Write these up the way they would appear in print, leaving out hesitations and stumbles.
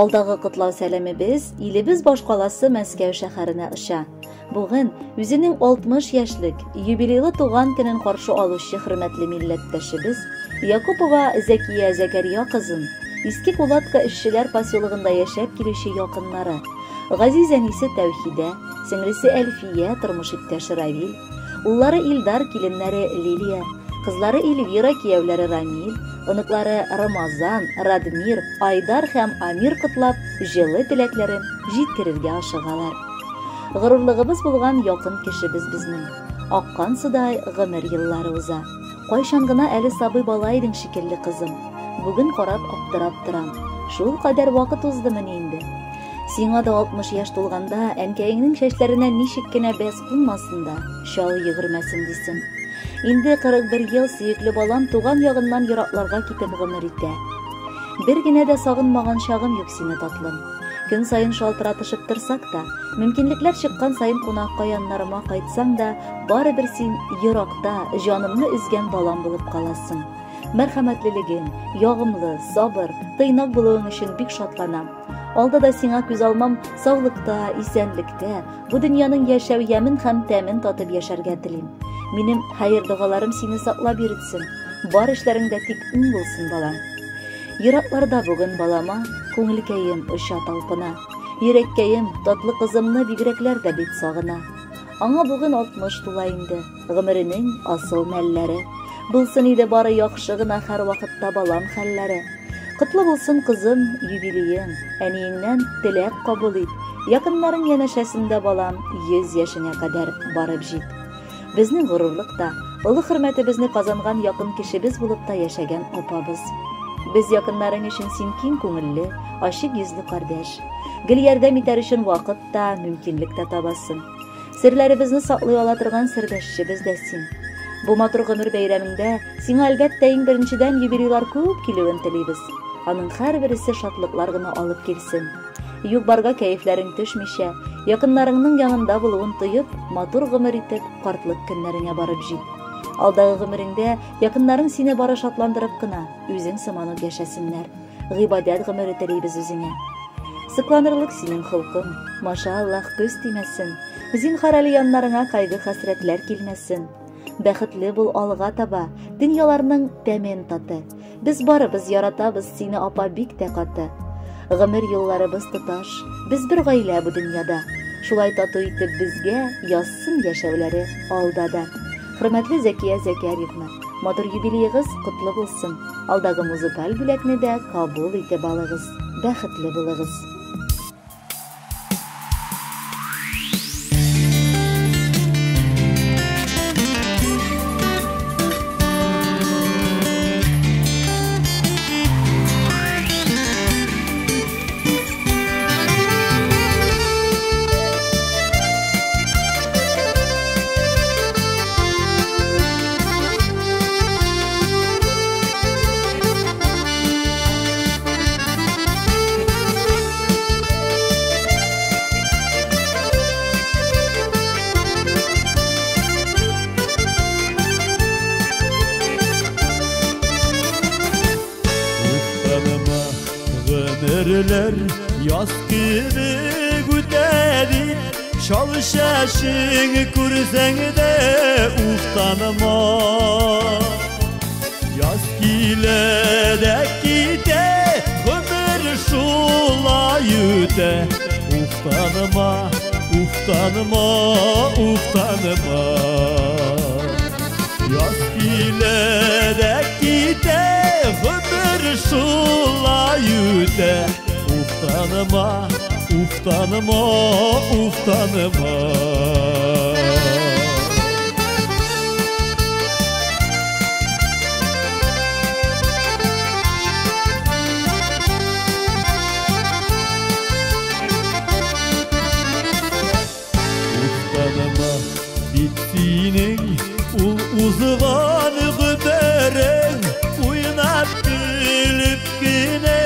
Алдагы кытлау сәлемебез илебез башкаласы Мәскәү шәһәренә оча. Бүген үзенең 60 яшьлек юбилейлы туган көнен каршы алучы хөрмәтле милләттәшебез Якупова Зәкия Зәкәрия кызын Иске Кулатка эшчеләр поселогында яшәп килүче якыннары Газиз әнисе Тәүхидә, сеңлесе Әлфия, тормыш иптәше Равил, уллары Илдар, киленнәре Лилия, кызлары Эльвира, кияүләре Рамил, оныклары Рамазан, Радмир, Айдар һәм Амир кытлап, җылы теләкләрен җиткерергә ашыгалар. Горурлыгыбыз булган якын кешебез безнең. Аккан судай гомер еллары уза. Кайчан гына әле сабый бала идең шикелле кызым. Бүген карап аптырап торам. Шул кадәр вакыт уздымыни инде. Сиңа да 60 яшь тулганда әнкәйеңнең чәчләренә ничек кенә бәс кунмасын да, шал йөгермәсен дисен. Инде 41 ел сөекле балам туган ягыннан еракларга китеп гомер итә. Бер генә дә сагынмаган чагым юк сине татлым. Көн сайын шалтыратышып торсак та, мөмкинлекләр чыккан сайын кунакка яннарыма кайтсаң да, барыбер син еракта җанымны үзгән балам булып каласың. Мәрхәмәтлелегең, ягымлы, сабыр, тыйнак булуың өчен бик шатланам. Алдыда сиңа күз алмам саулыкта, исәнлектә, бу дөньяның яшәү ямен һәм тәмен татып яшәргә телим. Минем хәер дугаларым сине саклап йөртсен. Бар эшләреңдә тик уң булсын, балам. Еракларда бүген балама күңелкәем оча талпына. Йөрәккәем татлы кызымны бигрәкләр дә бит сагына. Аңа бүген 60 тула инде. Гомеренең асыл мәлләре. Булсын иде бары яхшы гына һәр вакытта балам хәлләре. Кытлы булсын кызым юбилеең, әниеңнән теләк кабул ит. Якыннарың янәшәсендә балам 100 яшеңә кадәр барып җит. Безнең горурлыкта, олы хөрмәтебезне казанган якын кешебез булып та яшәгән апабыз. Без якыннарың өчен син киң күңелле, ачык йөзле кардәш. Гел ярдәм итәр өчен вакыт та, мөмкинлек тә табасың. Серләребезне саклый ала торган сердәшчебез дә син. Бу матур гомер бәйрәмендә сиңа әлбәттә иң беренчедән юбилейлар күп килүен телибез. Аның һәрберсе шатлыклар гына алып килсен. Юк-барга кәефләрең төшмичә, якыннарыңның янында булуын тоеп, матур гомер итеп, картлык көннәреңә барып җит. Алдагы гомереңдә якыннарың сине бары шатландырып кына, үзең сыман ук яшәсеннәр. Гыйбадәт гомере телибез үзеңә. Сыкланырлык синең холкың, машаллах, күз тимәсен. Зинһар әле яннарыңа кайгы-хәсрәтләр килмәсен. Бәхетле бул алга таба, дөньяларның тәмен таты. Без барыбыз яратабыз сине, апа, бик тә каты. Гомер юлларыбыз тоташ, без бер гаилә бу дөньяда. Шулай тату итеп безгә язсын яшәүләре алдада. Хөрмәтле Зәкия Зәкәриевна, матур юбилеегыз котлы булсын. Алдагы музыкаль бүләкне дә кабул итеп алыгыз. Бәхетле булыгыз. Ömürler yaz gibi gütedi, şal şaşını kursen de uftanma. Yaz gile de gide, ömür şula yüte. Uftanma, uftanma, uftanma. Yaz gile de gide, ömür şula yüte. Uftanma, uftanma, uftanma. Uftanma, bittiğinin uzvan güderen, uynap bilip yine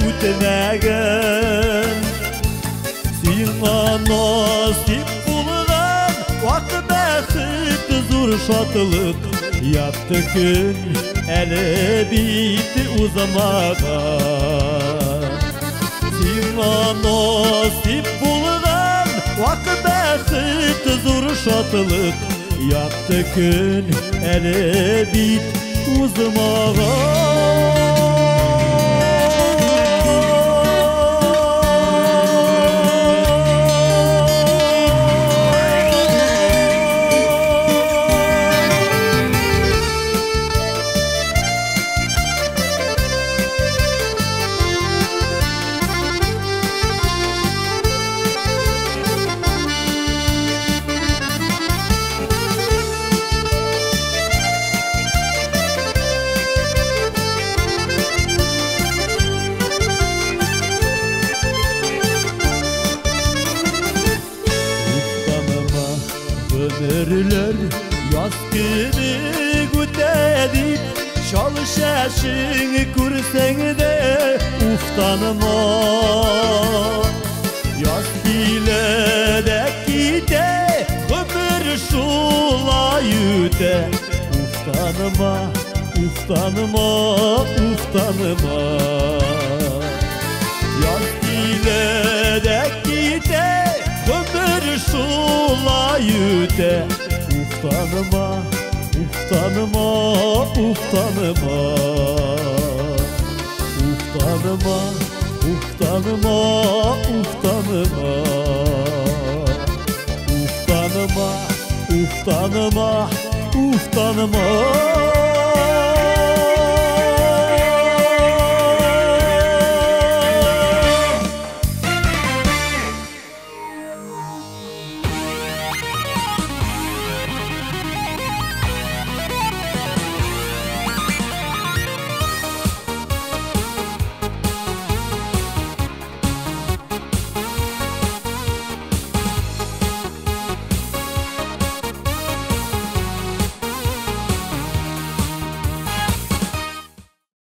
ütmegen. Sina nasip bulgan vakit bäxit zor şatılık, yattı gün ele bitti uzamagan. Сиңа насип булган вак бәхет зур шатлык Якты көн әле бит узмаган Ömürler yaz günü gütedi Şal şaşını kursen de uftanma Yaz bile de gide ömür şulay üte Uftanma, uftanma, uftanma Yaz bile de gide ömür şulay üte Uftanma, uftanma, uftanma Uftanma, uftanma, uftanma Uftanma, uftanma, uftanma